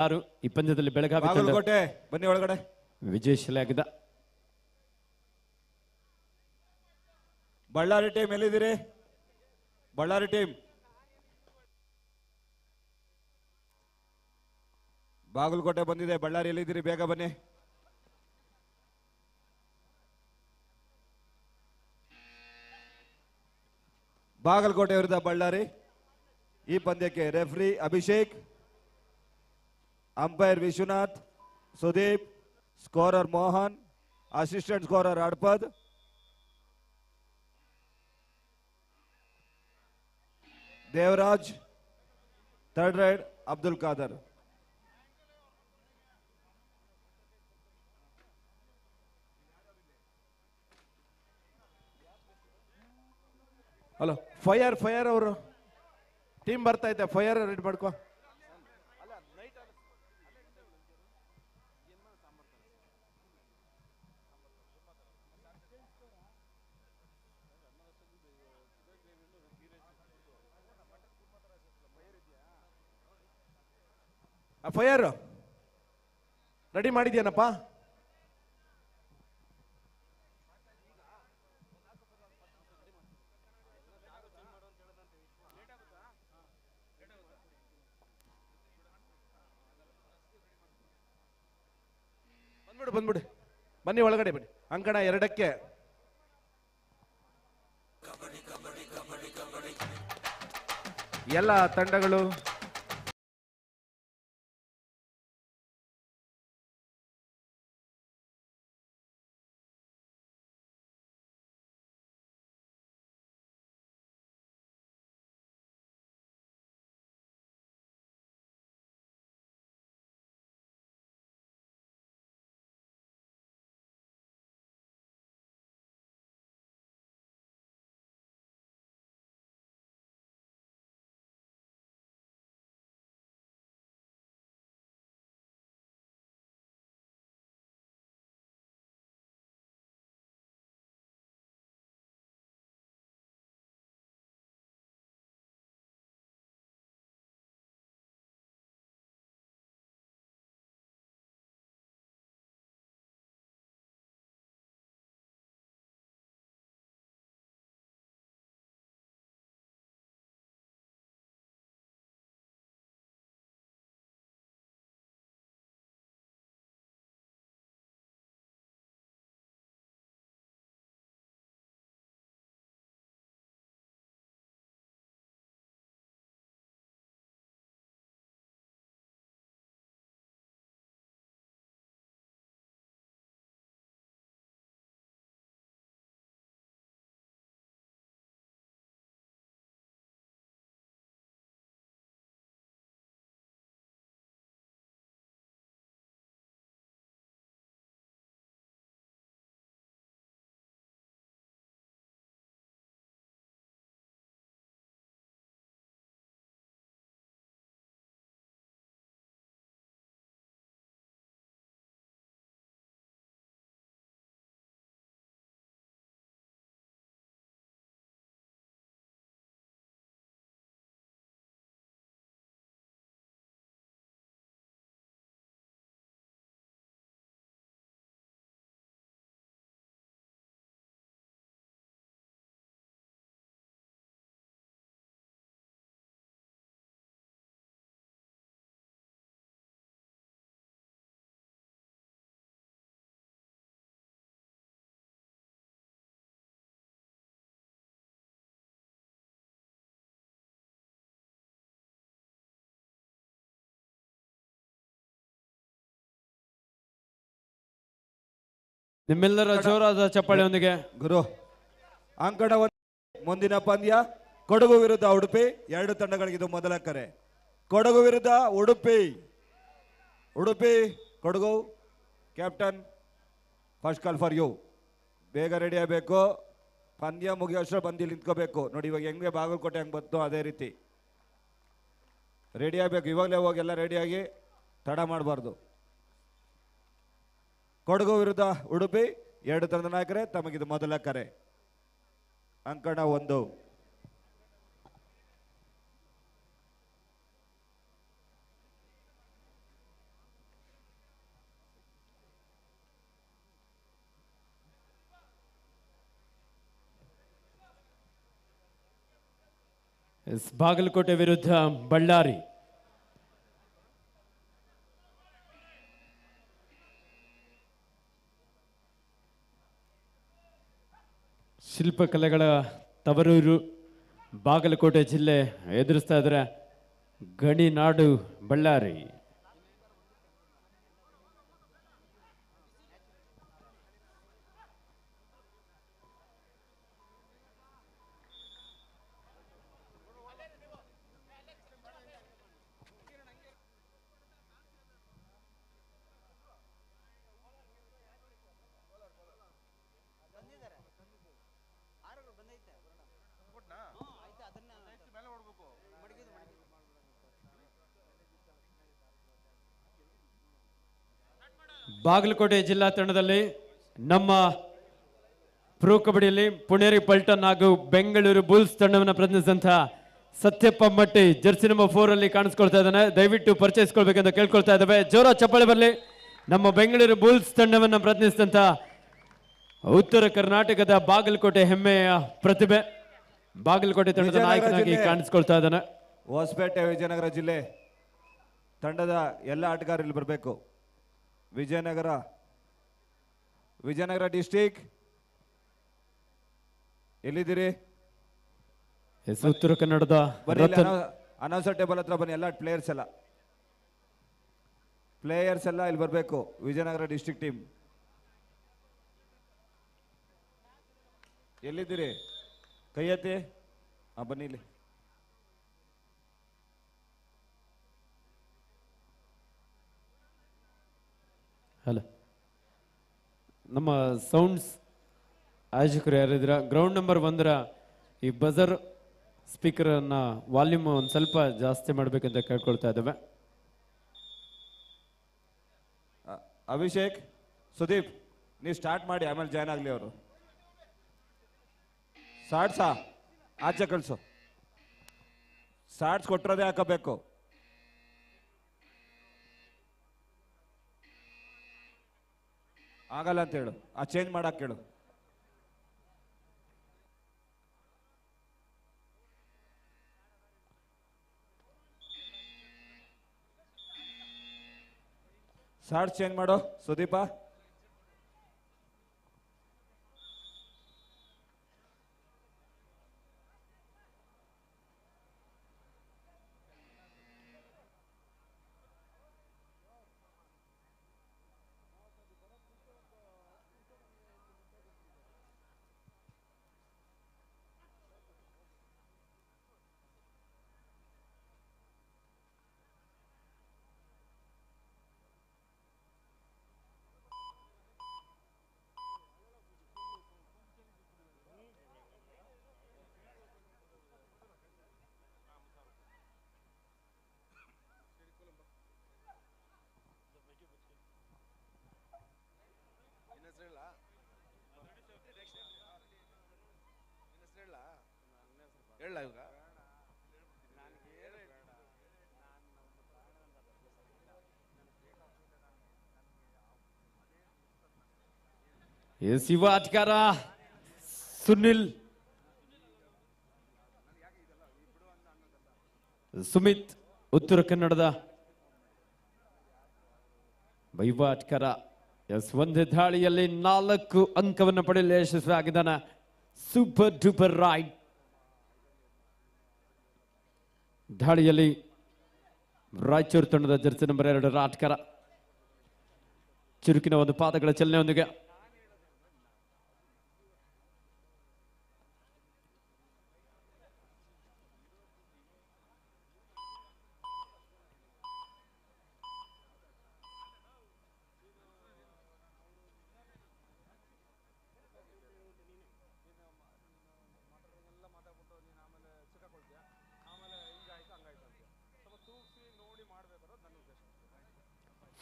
ಯಾರು ಈ ಪಂದ್ಯದಲ್ಲಿ ಬೆಳಗಾವಿ ಬಾಗಲಕೋಟೆ ಬನ್ನಿ ಒಳಗಡೆ ವಿಜಯಶಾಲಿಯಾಗಿದ್ದ. ಬಳ್ಳಾರಿ ಟೀಮ್ ಎಲ್ಲಿದ್ದೀರಿ? ಬಳ್ಳಾರಿ ಟೀಮ್ ಬಾಗಲಕೋಟೆ ಬಂದಿದೆ. ಬಳ್ಳಾರಿ ಎಲ್ಲಿದ್ದೀರಿ? ಬೇಗ ಬನ್ನಿ. ಬಾಗಲಕೋಟೆ ವಿರುದ್ಧ ಬಳ್ಳಾರಿ. ಈ ಪಂದ್ಯಕ್ಕೆ referee Abhishek, umpire Vishwanath, Sudeep, scorer Mohan, assistant scorer ಅಡ್ಪದ್, ದೇವರಾಜ್, ಥರ್ಡ್ ರೈಡ್ ಅಬ್ದುಲ್ ಖಾದರ್. ಹಲೋ, ಫೈರ್ ಅವರು ಟೀಮ್ ಬರ್ತಾ ಇದೆ. ಫೈರ್ ರೆಡಿ ಮಾಡ್ಕೋ. ಫೈರ್ ರೆಡಿ ಮಾಡಿದ್ಯಾನಪ್ಪ? ಬಂದ್ಬಿಡು, ಬನ್ನಿ ಒಳಗಡೆ ಬನ್ನಿ. ಅಂಕಣ 2ಕ್ಕೆ ಎಲ್ಲ ತಂಡಗಳು ನಿಮ್ಮೆಲ್ಲರ ಜೋರಾದ ಚಪ್ಪಾಳೆಯೊಂದಿಗೆ ಗುರು. ಅಂಕಣ ಮುಂದಿನ ಪಂದ್ಯ ಕೊಡಗು ವಿರುದ್ಧ ಉಡುಪಿ. 2 ತಂಡಗಳಿಗೆ ಇದು ಮೊದಲ ಕರೆ. ಕೊಡಗು ವಿರುದ್ಧ Udupi. Kodagu captain, first call for you. ಬೇಗ ರೆಡಿ ಆಗಬೇಕು. ಪಂದ್ಯ ಮುಗಿಯೋಷ್ಟು ಬಂದು ನಿಂತ್ಕೋಬೇಕು. ನೋಡಿ, ಇವಾಗ ಹೆಂಗೆ ಬಾಗಲಕೋಟೆ ಹೆಂಗೆ ಬಂತು ಅದೇ ರೀತಿ ರೆಡಿ ಆಗಬೇಕು. ಇವಾಗಲೇ ಹೋಗಿ ಎಲ್ಲ ರೆಡಿಯಾಗಿ ತಡ ಮಾಡಬಾರ್ದು. ಕೊಡಗು ವಿರುದ್ಧ ಉಡುಪಿ 2 ತಂಡದ ನಾಯಕರೇ, ತಮಗಿದು ಮೊದಲ ಕರೆ. ಅಂಕಣ 1. ಬಾಗಲಕೋಟೆ ವಿರುದ್ಧ ಬಳ್ಳಾರಿ. ಶಿಲ್ಪಕಲೆಗಳ ತವರೂರು ಬಾಗಲಕೋಟೆ ಜಿಲ್ಲೆ ಎದುರಿಸ್ತಾ ಇದ್ದಾರೆ ಗಣಿನಾಡು ಬಳ್ಳಾರಿ. ಬಾಗಲಕೋಟೆ ಜಿಲ್ಲಾ ತಂಡದಲ್ಲಿ ನಮ್ಮ ಪ್ರೋ ಕಬಡ್ಡಿಯಲ್ಲಿ ಪುಣೇರಿ ಪಲ್ಟನ್ ಹಾಗೂ ಬೆಂಗಳೂರು ಬುಲ್ಸ್ ತಂಡವನ್ನು ಪ್ರತಿನಿಧಿಸಿದಂತಹ ಸತ್ಯಪ್ಪ ಮಟ್ಟಿ ಜರ್ಸಿ ನಂಬರ್ 4 ಅಲ್ಲಿ ಕಾಣಿಸ್ಕೊಳ್ತಾ ಇದ್ದಾನೆ. ದಯವಿಟ್ಟು ಪರಿಚಯಿಸ್ಕೊಳ್ಬೇಕಂತ ಕೇಳ್ಕೊಳ್ತಾ ಇದ್ದಾವೆ. ಜೋರ ಚಪ್ಪಾಳೆ ಬರಲಿ. ನಮ್ಮ ಬೆಂಗಳೂರು ಬುಲ್ಸ್ ತಂಡವನ್ನು ಪ್ರತಿನಿಧಿಸಿದಂತ ಉತ್ತರ ಕರ್ನಾಟಕದ ಬಾಗಲಕೋಟೆ ಹೆಮ್ಮೆಯ ಪ್ರತಿಭೆ ಬಾಗಲಕೋಟೆ ತಂಡದ ನಾಯಕನಾಗಿ ಕಾಣಿಸ್ಕೊಳ್ತಾ ಇದ್ದಾನೆ. ಹೊಸಪೇಟೆ ವಿಜಯನಗರ ಜಿಲ್ಲೆ ತಂಡದ ಎಲ್ಲ ಆಟಗಾರರು ಬರಬೇಕು. ವಿಜಯನಗರ ಡಿಸ್ಟಿಕ್ ಎಲ್ಲಿದ್ದೀರಿ? ಉತ್ತರ ಕನ್ನಡದ ಅನೌನ್ಸರ್ ಟೇಬಲ್ ಹತ್ರ ಬನ್ನಿ. ಎಲ್ಲ ಪ್ಲೇಯರ್ಸ್ ಎಲ್ಲ ಇಲ್ಲಿ ಬರಬೇಕು. ವಿಜಯನಗರ ಡಿಸ್ಟಿಕ್ ಟೀಮ್ ಎಲ್ಲಿದ್ದೀರಿ? ಕೈ ಎತ್ತಿ. ಬನ್ನಿ ಇಲ್ಲಿ. ಹಲೋ, ನಮ್ಮ ಸೌಂಡ್ಸ್ ಆಯೋಜಕರು ಯಾರಿದ್ರ ಗ್ರೌಂಡ್ ನಂಬರ್ 1 ಈ ಬಜರ್ ಸ್ಪೀಕರ್ ಅನ್ನ ವಾಲ್ಯೂಮ್ ಒಂದು ಸ್ವಲ್ಪ ಜಾಸ್ತಿ ಮಾಡ್ಬೇಕಂತ ಕೇಳ್ಕೊಳ್ತಾ ಇದ್ದೇವೆ. ಅಭಿಷೇಕ್, ಸುದೀಪ್, ನೀವು ಸ್ಟಾರ್ಟ್ ಮಾಡಿ, ಆಮೇಲೆ ಜಾಯ್ನ್ ಆಗಲಿ ಅವರು. ಶಾರ್ಟ್ಸಾ ಆಚೆ ಕಳಿಸು. ಶಾರ್ಟ್ಸ್ ಕೊಟ್ಟಿರೋದೇ ಹಾಕಬೇಕು. ಆಗಲ್ಲ ಅಂತ ಹೇಳು. ಚೇಂಜ್ ಮಾಡಕ್ ಹೇಳು. ಶಾರ್ಟ್ಸ್ ಚೇಂಜ್ ಮಾಡು ಸುದೀಪ. ಯುವ ಆಟಗಾರ ಸುನಿಲ್ ಸುಮಿತ್ ಉತ್ತರ ಕನ್ನಡದ ಯುವ ಆಟಗಾರ ಒಂದು ದಾಳಿಯಲ್ಲಿ 4 ಅಂಕವನ್ನು ಪಡೆಯಲು ಯಶಸ್ವಿಯಾಗಿದ್ದಾನೆ. ಸೂಪರ್ ಡೂಪರ್ ರೈಡ್ ದಾಳಿಯಲ್ಲಿ ರಾಯಚೂರು ತಂಡದ ಜರ್ಸಿ ನಂಬರ್ 2 ಆಟಗಾರ ಚುರುಕಿನ ಒಂದು ಪಾದಗಳ ಚಲನೆಯೊಂದಿಗೆ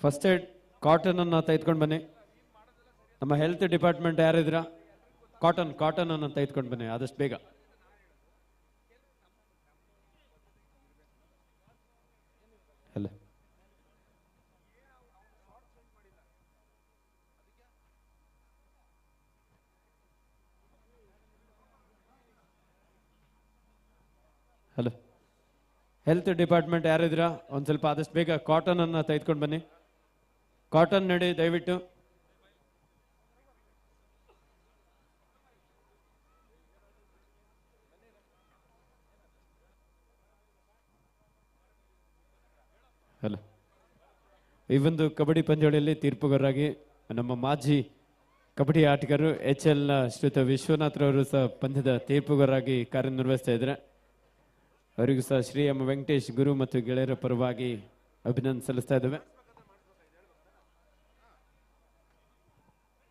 ಫಸ್ಟ್ ಏಡ್ ಕಾಟನ್ ಅನ್ನ ತೆಗೆದುಕೊಂಡು ಬನ್ನಿ. ನಮ್ಮ ಹೆಲ್ತ್ ಡಿಪಾರ್ಟ್ಮೆಂಟ್ ಯಾರಿದ್ರ ಕಾಟನ್ ಅನ್ನು ತೆಗೆದುಕೊಂಡು ಬನ್ನಿ ಆದಷ್ಟು ಬೇಗ. ಹಲೋ, ಹಲೋ ಹೆಲ್ತ್ ಡಿಪಾರ್ಟ್ಮೆಂಟ್ ಯಾರಿದ್ರ ಒಂದು ಸ್ವಲ್ಪ ಆದಷ್ಟು ಬೇಗ ಕಾಟನ್ ಅನ್ನ ತೆಗೆದುಕೊಂಡು ಬನ್ನಿ. ಕಾಟನ್ ನಡಿ ದಯವಿಟ್ಟು. ಹಲೋ, ಈ ಒಂದು ಕಬಡ್ಡಿ ಪಂದ್ಯಾವಳಿಯಲ್ಲಿ ತೀರ್ಪುಗಾರರಾಗಿ ನಮ್ಮ ಮಾಜಿ ಕಬಡ್ಡಿ ಆಟಗಾರರು HL ಶ್ರೀಯುತ ವಿಶ್ವನಾಥ್ರವರು ಸಹ ಪಂದ್ಯದ ತೀರ್ಪುಗಾರರಾಗಿ ಕಾರ್ಯನಿರ್ವಹಿಸ್ತಾ ಇದ್ದಾರೆ. ಅವರಿಗೂ ಸಹ ಶ್ರೀ ಎಂ ವೆಂಕಟೇಶ್ ಗುರು ಮತ್ತು ಗೆಳೆಯರ ಪರವಾಗಿ ಅಭಿನಂದನೆ ಸಲ್ಲಿಸ್ತಾ ಇದ್ದೇವೆ.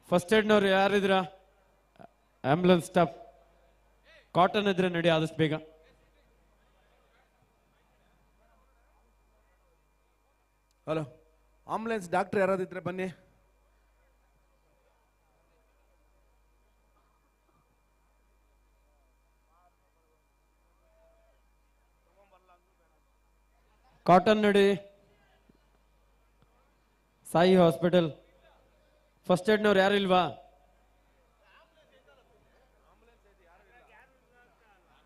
ಫಸ್ಟ್ ಏಡ್ನವ್ರು ಯಾರಿದ್ರ? ಆಂಬ್ಯುಲೆನ್ಸ್ ಸ್ಟಾಫ್ ಕಾಟನ್ ಇದ್ರೆ ನಡಿ ಆದಷ್ಟು ಬೇಗ. ಹಲೋ, ಆಂಬುಲೆನ್ಸ್ ಡಾಕ್ಟರ್ ಯಾರಾದಿದ್ರೆ ಬನ್ನಿ. ಕಾಟನ್ ನಡಿ. ಸಾಯಿ ಹಾಸ್ಪಿಟಲ್ ಫಸ್ಟ್ ಏಡ್ನವ್ರು ಯಾರು ಇಲ್ವಾ?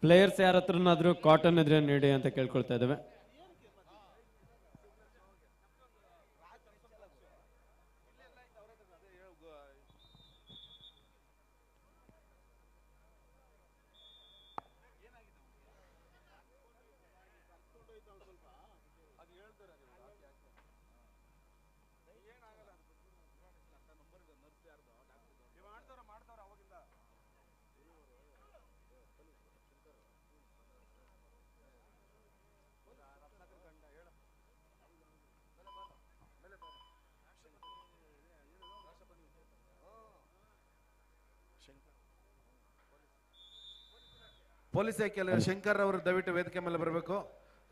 ಪ್ಲೇಯರ್ಸ್ ಯಾರ ಹತ್ರನಾದ್ರೂ ಕಾಟನ್ ಇದ್ರೆ ನೀಡಿ ಅಂತ ಕೇಳ್ಕೊಳ್ತಾ ಇದ್ದೇವೆ. ಪೊಲೀಸ್ ಇಲಾಖೆಯಲ್ಲಿ ಶಂಕರ್ ಅವರು ದಯವಿಟ್ಟು ವೇದಿಕೆ ಮೇಲೆ ಬರಬೇಕು.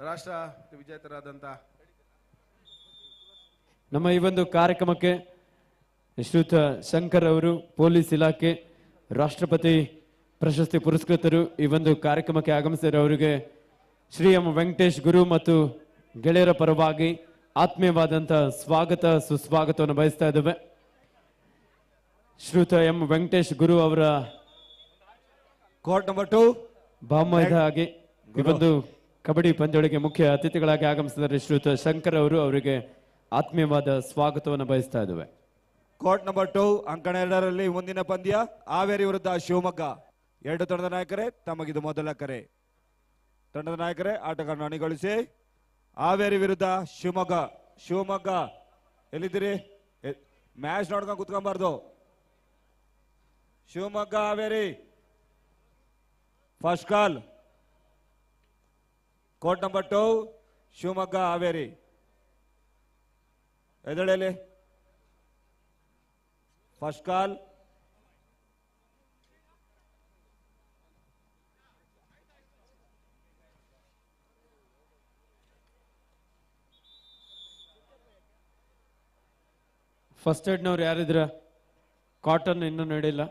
ರಾಷ್ಟ್ರ ವಿಜೇತರಾದಂತ ನಮ್ಮ ಈ ಒಂದು ಕಾರ್ಯಕ್ರಮಕ್ಕೆ ಶ್ರೀಯುತ ಶಂಕರ್ ಅವರು ಪೊಲೀಸ್ ಇಲಾಖೆ ರಾಷ್ಟ್ರಪತಿ ಪ್ರಶಸ್ತಿ ಪುರಸ್ಕೃತರು ಈ ಒಂದು ಕಾರ್ಯಕ್ರಮಕ್ಕೆ ಆಗಮಿಸಿದ ಅವರಿಗೆ ಶ್ರೀ ಎಂ ವೆಂಕಟೇಶ್ ಗುರು ಮತ್ತು ಗೆಳೆಯರ ಪರವಾಗಿ ಆತ್ಮೀಯವಾದಂಥ ಸ್ವಾಗತ ಸುಸ್ವಾಗತವನ್ನು ಬಯಸ್ತಾ ಇದ್ದೇವೆ. ಶ್ರೀಯುತ ಎಂ ವೆಂಕಟೇಶ್ ಗುರು ಅವರ ಕೋರ್ಟ್ ನಂಬರ್ 2 ಬಾಮೈದ ಆಗಿ ಈ ಒಂದು ಕಬಡ್ಡಿ ಪಂದ್ಯಾವಳಿಗೆ ಮುಖ್ಯ ಅತಿಥಿಗಳಾಗಿ ಆಗಮಿಸಿದರೆ ಶ್ರೀಯುತ ಶಂಕರ್ ಅವರು ಅವರಿಗೆ ಆತ್ಮೀಯವಾದ ಸ್ವಾಗತವನ್ನು ಬಯಸ್ತಾ ಇದ್ದೇವೆ. ಕೋರ್ಟ್ ನಂಬರ್ 2 ಅಂಕಣ 2ರಲ್ಲಿ ಮುಂದಿನ ಪಂದ್ಯ ಹಾವೇರಿ ವಿರುದ್ಧ ಶಿವಮೊಗ್ಗ. ಎರಡು ತಂಡದ ನಾಯಕರೇ, ತಮಗಿದು ಮೊದಲ ಕರೆ. ತಂಡದ ನಾಯಕರೇ ಆಟಗಾರನ್ನು ಅಣಿಗೊಳಿಸಿ. ಹಾವೇರಿ ವಿರುದ್ಧ ಶಿವಮೊಗ್ಗ. ಶಿವಮೊಗ್ಗ ಎಲ್ಲಿದ್ದೀರಿ? ಮ್ಯಾಚ್ ನೋಡ್ಕೊಂಡು ಕುತ್ಕೊಂಬಾರ್ದು. Shivamogga Haveri first call. Court number 2 Shivamogga Haveri. ಎದಳೆಯಲ್ಲಿ ಫಸ್ಟ್ ಕಾಲ್. ಫಸ್ಟ್ ಏಡ್ನವ್ರು ಯಾರಿದ್ರ? ಕಾಟನ್ ಇನ್ನೂ ನಡೆಯಿಲ್ಲ.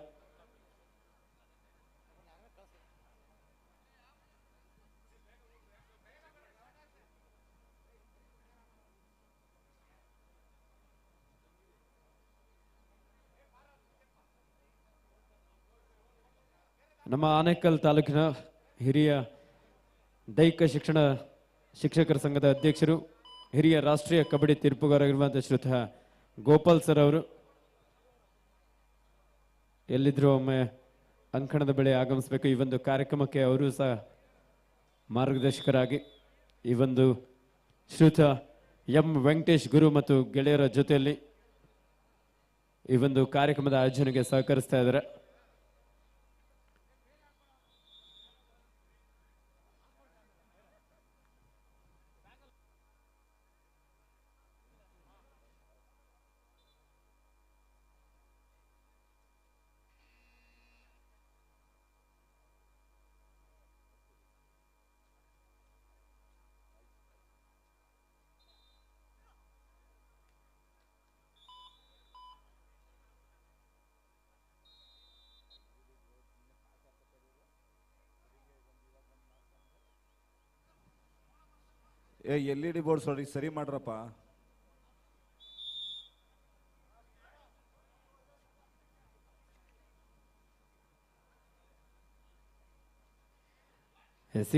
ನಮ್ಮ ಆನೇಕಲ್ ತಾಲೂಕಿನ ಹಿರಿಯ ದೈಹಿಕ ಶಿಕ್ಷಕರ ಸಂಘದ ಅಧ್ಯಕ್ಷರು, ಹಿರಿಯ ರಾಷ್ಟ್ರೀಯ ಕಬಡ್ಡಿ ತೀರ್ಪುಗಾರರಾಗಿರುವಂತಹ ಶ್ರೀಯುತ ಗೋಪಾಲ್ ಸರ್ ಅವರು ಎಲ್ಲಿದ್ರು ಒಮ್ಮೆ ಅಂಕಣದ ಬಳಿ ಆಗಮಿಸಬೇಕು. ಈ ಒಂದು ಕಾರ್ಯಕ್ರಮಕ್ಕೆ ಅವರು ಸಹ ಮಾರ್ಗದರ್ಶಕರಾಗಿ ಈ ಒಂದು ಶ್ರೀಯುತ ಎಂ ವೆಂಕಟೇಶ್ ಗುರು ಮತ್ತು ಗೆಳೆಯರ ಜೊತೆಯಲ್ಲಿ ಈ ಒಂದು ಕಾರ್ಯಕ್ರಮದ ಆಯೋಜನೆಗೆ ಸಹಕರಿಸ್ತಾ ಇದ್ದಾರೆ. LED ಬೋರ್ಡ್ ಸರಿ ಮಾಡ್ರಪ್ಪ.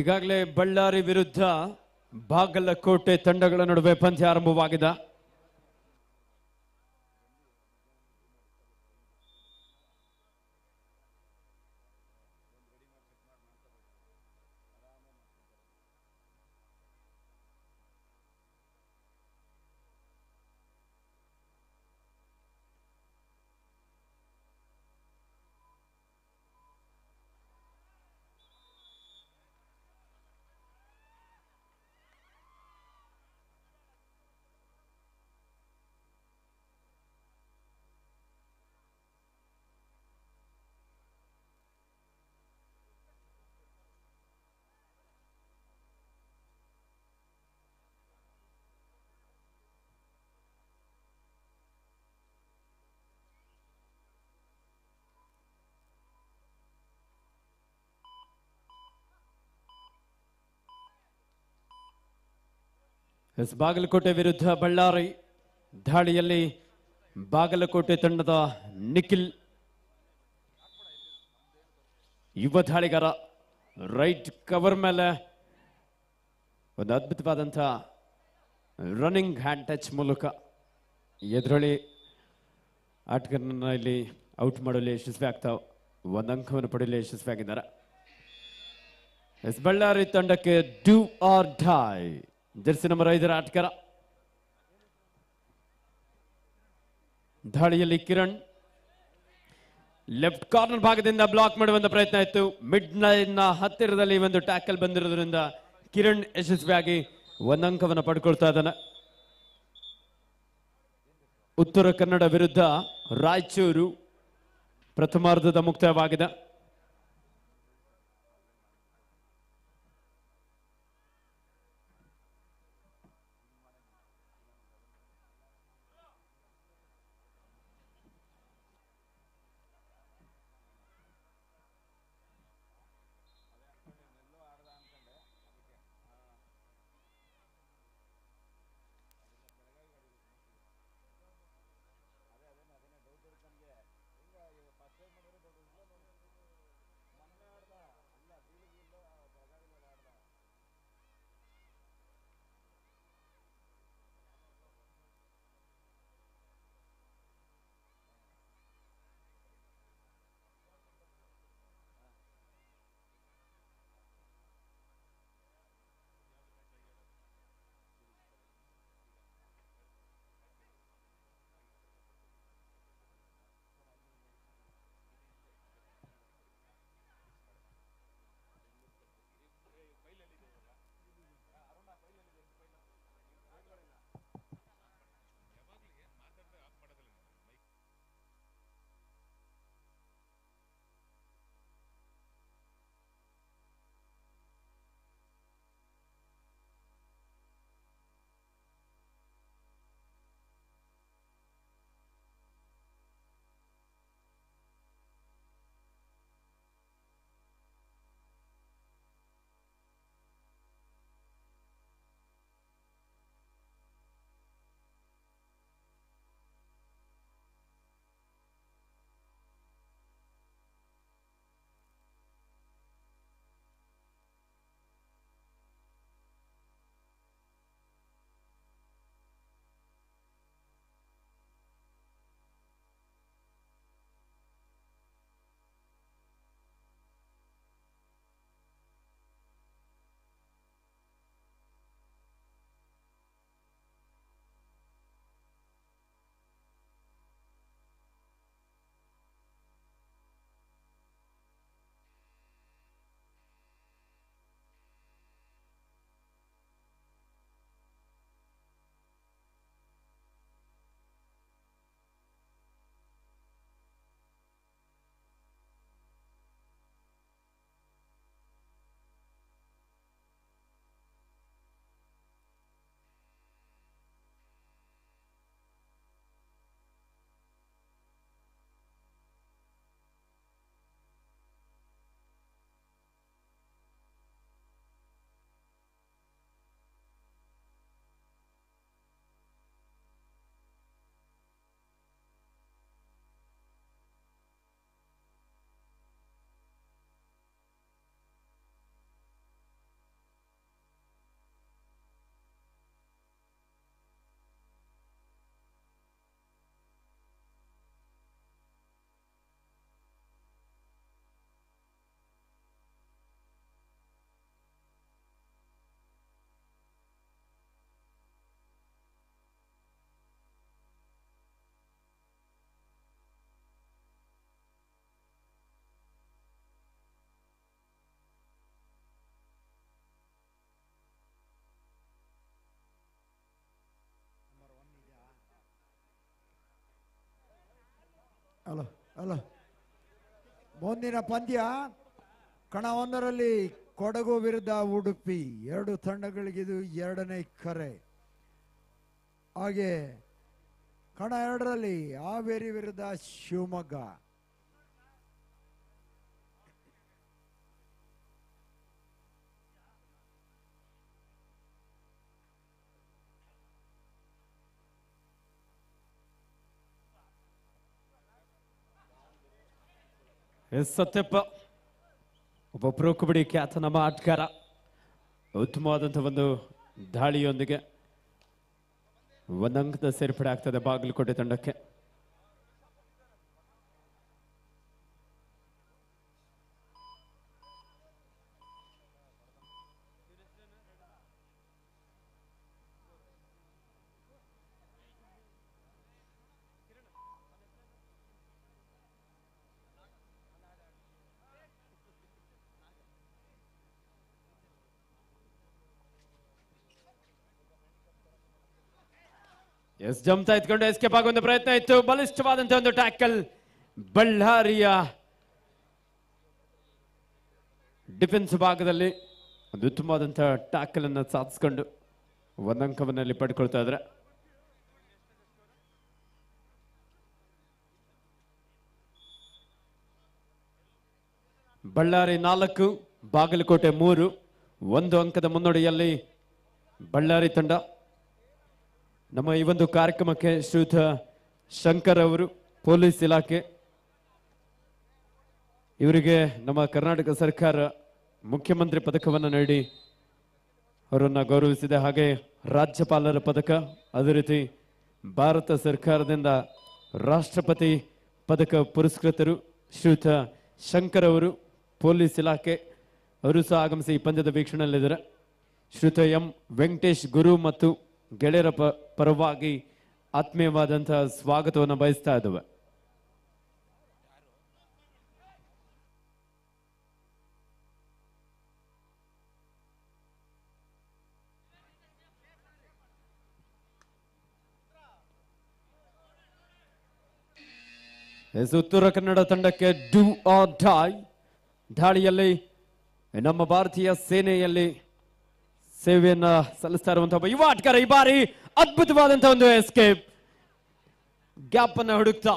ಈಗಾಗಲೇ ಬಳ್ಳಾರಿ ವಿರುದ್ಧ ಬಾಗಲಕೋಟೆ ತಂಡಗಳ ನಡುವೆ ಪಂದ್ಯ ಆರಂಭವಾಗಿದೆ. ಬಾಗಲಕೋಟೆ ವಿರುದ್ಧ ಬಳ್ಳಾರಿ ದಾಳಿಯಲ್ಲಿ ಬಾಗಲಕೋಟೆ ತಂಡದ ನಿಖಿಲ್ ಯುವ ದಾಳಿಗಾರ ರೈಟ್ ಕವರ್ ಮೇಲೆ ಒಂದು ಅದ್ಭುತವಾದಂಥ ರನ್ನಿಂಗ್ ಹ್ಯಾಂಡ್ ಟಚ್ ಮೂಲಕ ಎದುರಳಿ ಆಟಗಾರನನ್ನ ಇಲ್ಲಿ ಔಟ್ ಮಾಡಲು ಯಶಸ್ವಿ ಆಗ್ತಾವ. ಒಂದು ಅಂಕವನ್ನು ಪಡೆಯಲು ಯಶಸ್ವಿಯಾಗಿದ್ದಾರೆ. ಬಳ್ಳಾರಿ ತಂಡಕ್ಕೆ do or die Jersey number 5 ಆಟಗಾರ. ದಾಳಿಯಲ್ಲಿ ಕಿರಣ್ ಲೆಫ್ಟ್ ಕಾರ್ನರ್ ಭಾಗದಿಂದ ಬ್ಲಾಕ್ ಮಾಡುವಂತ ಪ್ರಯತ್ನ ಇತ್ತು. ಮಿಡ್ ಲೈನ್ ನ ಹತ್ತಿರದಲ್ಲಿ ಒಂದು ಟ್ಯಾಕಲ್ ಬಂದಿರೋದ್ರಿಂದ ಕಿರಣ್ ಯಶಸ್ವಿಯಾಗಿ ಒಂದು ಅಂಕವನ್ನು ಪಡ್ಕೊಳ್ತಾ ಇದ್ದಾನೆ. ಉತ್ತರ ಕನ್ನಡ ವಿರುದ್ಧ ರಾಯಚೂರು ಪ್ರಥಮಾರ್ಧದ ಮುಕ್ತಾಯವಾಗಿದೆ. ಅಲ್ಲ ಅಲ್ಲ ಮುಂದಿನ ಪಂದ್ಯ ಕಣ ಒಂದರಲ್ಲಿ ಕೊಡಗು ವಿರುದ್ಧ ಉಡುಪಿ, ಎರಡು ತಂಡಗಳಿಗಿದು ಎರಡನೇ ಕರೆ. ಹಾಗೆ ಕಣ ಎರಡರಲ್ಲಿ ಹಾವೇರಿ ವಿರುದ್ಧ ಶಿವಮೊಗ್ಗ. ಸತ್ಯಪ್ಪ ಒಬ್ಬ ಪ್ರೊ ಕಬಡ್ಡಿ ಖ್ಯಾತ ನಮ್ಮ ಆಟಗಾರ, ಉತ್ತಮವಾದಂಥ ಒಂದು ದಾಳಿಯೊಂದಿಗೆ ಒಂದಂಕದ ಸೇರ್ಪಡೆ ಆಗ್ತದೆ ಬಾಗಲಕೋಟೆ ತಂಡಕ್ಕೆ. ಎಸ್ ಜಂಪ್ತಾ ಇದ್ಕೊಂಡು ಎಸ್ಕೇಪ್ ಆಗುವಂತ ಪ್ರಯತ್ನ ಇತ್ತು. ಬಲಿಷ್ಠವಾದಂತಹ ಒಂದು ಟ್ಯಾಕಲ್ ಬಳ್ಳಾರಿಯ ಡಿಫೆನ್ಸ್ ಭಾಗದಲ್ಲಿ ಒಂದು ಉತ್ತಮವಾದಂತಹ ಟ್ಯಾಕಲ್ ಅನ್ನು ಸಾಧಿಸಿಕೊಂಡು ಒಂದಂಕವನ್ನಲ್ಲಿ ಪಡ್ಕೊಳ್ತಾ ಇದ್ರೆ. ಬಳ್ಳಾರಿ 4, ಬಾಗಲಕೋಟೆ 3, 1 ಅಂಕದ ಮುನ್ನಡೆಯಲ್ಲಿ ಬಳ್ಳಾರಿ ತಂಡ. ನಮ್ಮ ಈ ಒಂದು ಕಾರ್ಯಕ್ರಮಕ್ಕೆ ಶ್ರೀಯುತ ಶಂಕರ್ ಅವರು, ಪೊಲೀಸ್ ಇಲಾಖೆ, ಇವರಿಗೆ ನಮ್ಮ ಕರ್ನಾಟಕ ಸರ್ಕಾರ ಮುಖ್ಯಮಂತ್ರಿ ಪದಕವನ್ನು ನೀಡಿ ಅವರನ್ನು ಗೌರವಿಸಿದೆ. ಹಾಗೆ ರಾಜ್ಯಪಾಲರ ಪದಕ, ಅದೇ ರೀತಿ ಭಾರತ ಸರ್ಕಾರದಿಂದ ರಾಷ್ಟ್ರಪತಿ ಪದಕ ಪುರಸ್ಕೃತರು ಶ್ರೀಯುತ ಶಂಕರ್ ಅವರು, ಪೊಲೀಸ್ ಇಲಾಖೆ ಅವರು ಸಹ ಆಗಮಿಸಿ ಈ ಪಂದ್ಯದ ವೀಕ್ಷಣೆಯಲ್ಲಿದ್ದಾರೆ. ಶ್ರೀಯುತ ಎಂ ವೆಂಕಟೇಶ್ ಗುರು ಮತ್ತು ಗೆಳೆಯರ ಪರವಾಗಿ ಆತ್ಮೀಯವಾದಂತಹ ಸ್ವಾಗತವನ್ನು ಬಯಸ್ತಾ ಇದ್ದೇವೆ. ಉತ್ತರ ಕನ್ನಡ ತಂಡಕ್ಕೆ ಡೂ ಆರ್ ಡೈ ದಾಳಿಯಲ್ಲಿ ನಮ್ಮ ಭಾರತೀಯ ಸೇನೆಯಲ್ಲಿ ಸೇವೆಯನ್ನ ಸಲ್ಲಿಸ್ತಾ ಇರುವಂತಹ ಯುವ ಆಟಗಾರ ಈ ಬಾರಿ ಅದ್ಭುತವಾದಂತಹ ಒಂದು ಎಸ್ಕೇಪ್. ಗ್ಯಾಪ್ ಅನ್ನ ಹುಡುಕ್ತಾ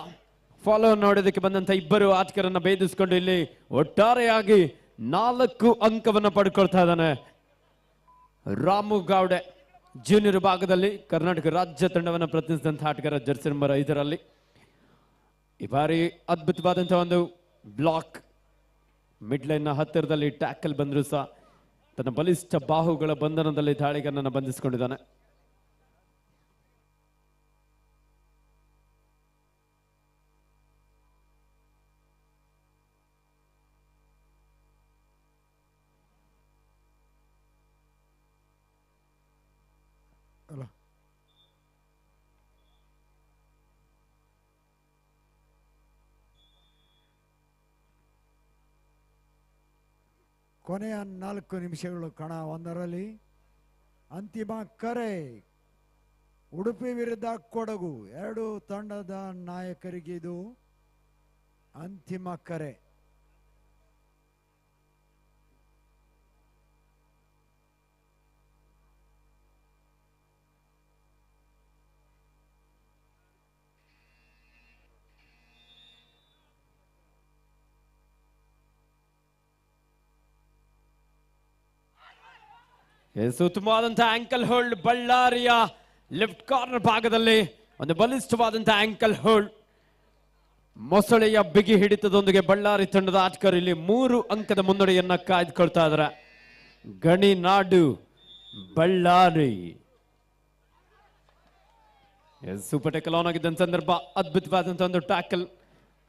ಫಾಲೋ ನೋಡೋದಕ್ಕೆ ಬಂದಂತ ಇಬ್ಬರು ಆಟಗಾರನ್ನ ಭೇದಿಸಿಕೊಂಡು ಇಲ್ಲಿ ಒಟ್ಟಾರೆಯಾಗಿ 4 ಅಂಕವನ್ನು ಪಡ್ಕೊಳ್ತಾ ಇದ್ದಾನೆ ರಾಮು ಗೌಡೆ. ಜೂನಿಯರ್ ಭಾಗದಲ್ಲಿ ಕರ್ನಾಟಕ ರಾಜ್ಯ ತಂಡವನ್ನು ಪ್ರತಿನಿಧಿಸಿದಂತಹ ಆಟಗಾರ ಜರ್ಸಿ ನಂಬರ್ 5ರಲ್ಲಿ. ಈ ಬಾರಿ ಅದ್ಭುತವಾದಂತಹ ಒಂದು ಬ್ಲಾಕ್, ಮಿಡ್ ಲೈನ್ ನ ಹತ್ತಿರದಲ್ಲಿ ಟ್ಯಾಕಲ್ ಬಂದರೂ ಸಹ ತನ್ನ ಬಲಿಷ್ಠ ಬಾಹುಗಳ ಬಂಧನದಲ್ಲಿ ದಾಳಿಗರನನ್ನು ಬಂಧಿಸಿಕೊಂಡಿದ್ದಾನೆ. ಕೊನೆಯ 4 ನಿಮಿಷಗಳು ಕಣ ಒಂದರಲ್ಲಿ. ಅಂತಿಮ ಕರೆ ಉಡುಪಿ ವಿರುದ್ಧ ಕೊಡಗು, ಎರಡು ತಂಡದ ನಾಯಕರಿಗೆ ಇದು ಅಂತಿಮ ಕರೆ. ಉತ್ತಮವಾದಂತಹ ಆಂಕಲ್ ಹೋಲ್ಡ್ ಬಳ್ಳಾರಿಯ ಲೆಫ್ಟ್ ಕಾರ್ನರ್ ಭಾಗದಲ್ಲಿ ಒಂದು ಬಲಿಷ್ಠವಾದಂತಹ ಆಂಕಲ್ ಹೋಲ್ಡ್. ಮೊಸಳೆಯ ಬಿಗಿ ಹಿಡಿತದೊಂದಿಗೆ ಬಳ್ಳಾರಿ ತಂಡದ ಆಟಗಾರರು ಇಲ್ಲಿ 3 ಅಂಕದ ಮುನ್ನಡೆಯನ್ನ ಕಾಯ್ದುಕೊಳ್ತಾ ಇದ್ದಾರೆ. ಗಣಿನಾಡು ಬಳ್ಳಾರಿ ಸೂಪರ್ ಟೇಕಲ್ ಆನ್ ಆಗಿದ್ದ ಸಂದರ್ಭ ಅದ್ಭುತವಾದಂತಹ ಒಂದು ಟ್ಯಾಕಲ್,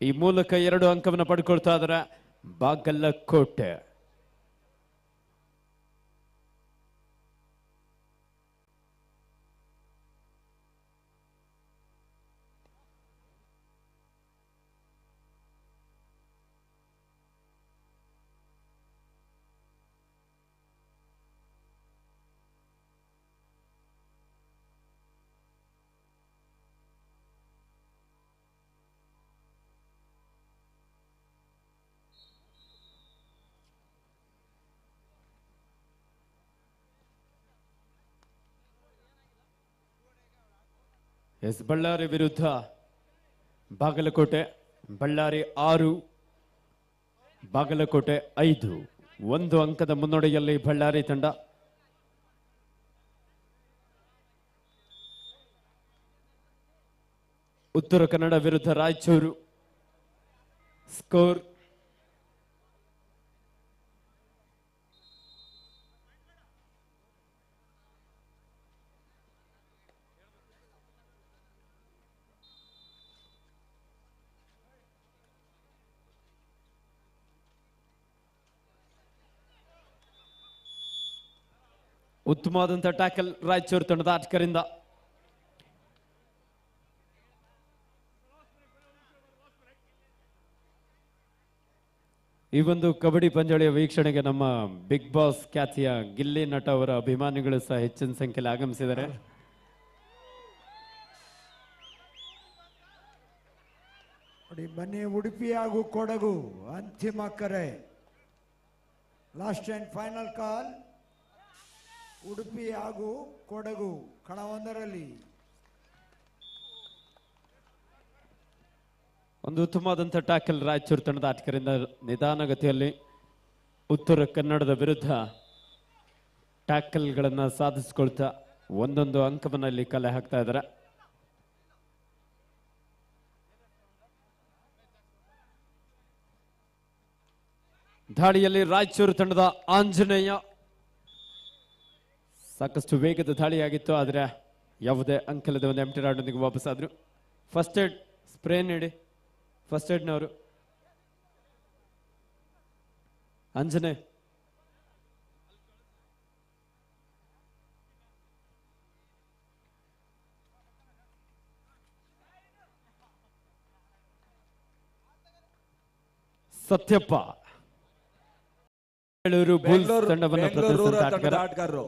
ಈ ಮೂಲಕ 2 ಅಂಕವನ್ನು ಪಡ್ಕೊಳ್ತಾ ಇದ್ದಾರೆ ಬಾಗಲಕೋಟೆ. ಎಸ್ ಬಳ್ಳಾರಿ ವಿರುದ್ಧ ಬಾಗಲಕೋಟೆ. ಬಳ್ಳಾರಿ 6, ಬಾಗಲಕೋಟೆ 5. 1 ಅಂಕದ ಮುನ್ನಡೆಯಲ್ಲಿ ಬಳ್ಳಾರಿ ತಂಡ. ಉತ್ತರ ಕನ್ನಡ ವಿರುದ್ಧ ರಾಯಚೂರು. ಸ್ಕೋರ್ ಉತ್ತಮವಾದಂತಹ ಟ್ಯಾಕಲ್ ರಾಯಚೂರು ತಂಡದ ಆಟಗಾರರಿಂದ. ಈ ಒಂದು ಕಬಡ್ಡಿ ಪಂದ್ಯಾವಳಿಯ ವೀಕ್ಷಣೆಗೆ ನಮ್ಮ ಬಿಗ್ ಬಾಸ್ ಖ್ಯಾತಿಯ ಗಿಲ್ಲಿ ನಟ ಅವರ ಅಭಿಮಾನಿಗಳು ಸಹ ಹೆಚ್ಚಿನ ಸಂಖ್ಯೆಯಲ್ಲಿ ಆಗಮಿಸಿದ್ದಾರೆ. ನೋಡಿ ಬನ್ನಿ, ಉಡುಪಿ ಹಾಗೂ ಕೊಡಗು ಅಂತಿಮ ಕರೆ. Last and final call. Udupi ಹಾಗೂ ಕೊಡಗು ಕಣ 1ರಲ್ಲಿ. ಒಂದು ಉತ್ತಮವಾದಂಥ ಟ್ಯಾಕಲ್ ರಾಯಚೂರು ತಂಡದ ಆಟಗಾರರಿಂದ. ನಿಧಾನಗತಿಯಲ್ಲಿ ಉತ್ತರ ಕನ್ನಡದ ವಿರುದ್ಧ ಟ್ಯಾಕಲ್ಗಳನ್ನು ಸಾಧಿಸಿಕೊಳ್ತಾ ಒಂದೊಂದು ಅಂಕವನ್ನು ಇಲ್ಲಿ ಕಲೆ ಹಾಕ್ತಾ ಇದ್ದಾರೆ. ದಾಳಿಯಲ್ಲಿ ರಾಯಚೂರು ತಂಡದ ಆಂಜನೇಯ. ಸಾಕಷ್ಟು ವೇಗದ ದಾಳಿಯಾಗಿತ್ತು, ಆದರೆ ಯಾವುದೇ ಅಂಕಲದ ಒಂದು ಎಂಟಿ ರಾಡ್ನೊಂದಿಗೆ ವಾಪಸ್ ಆದ್ರು. ಫಸ್ಟ್ ಏಡ್ ಸ್ಪ್ರೇ ನೀಡಿ. ಫಸ್ಟ್ ಏಡ್ನವರು ಅಂಜನೇಯ. ಸತ್ಯಪ್ಪ. ಬೆಂಗಳೂರು ಬುಲ್ಸ್ ತಂಡವನ್ನು ಪ್ರದರ್ಶಿಸಿದ ಆಟಗಾರ. ಆಟಗಾರರು